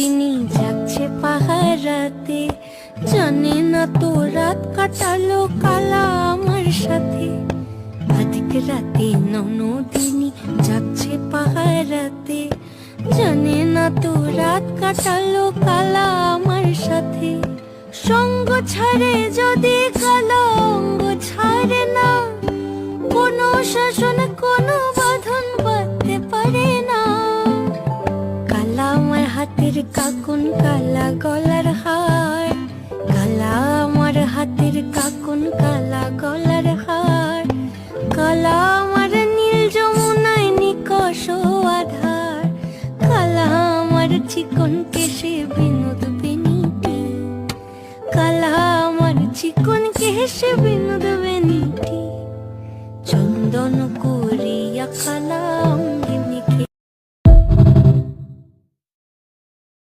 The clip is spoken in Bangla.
দিনই যাচ্ছে পাহারাতে, জানে না তো রাত কাটালো কালা আমার সাথে। আধিক রাতে ননদিনী যাচ্ছে পাহারাতে, জানে না তো রাত কাটালো কালা আমার সাথে। সঙ্গ ছাড়ে যদি কালো অঙ্গ ছাড়ে না, কোনো শাসন কোনো বাঁধন বাঁধতে পারে না। কালা আমার হাতের কাকুন কালা গলার হার, কালা আমার হাতের কাকুন কালা গলার হার। কালা আমার নীল যমুনায় নিকষ আধার, কালা আমার চিকন কেশে বিনোদ বেনিটি, কালা আমার চিকন কেশে বিনোদ বেনিটি। চন্দন করিয়া কালা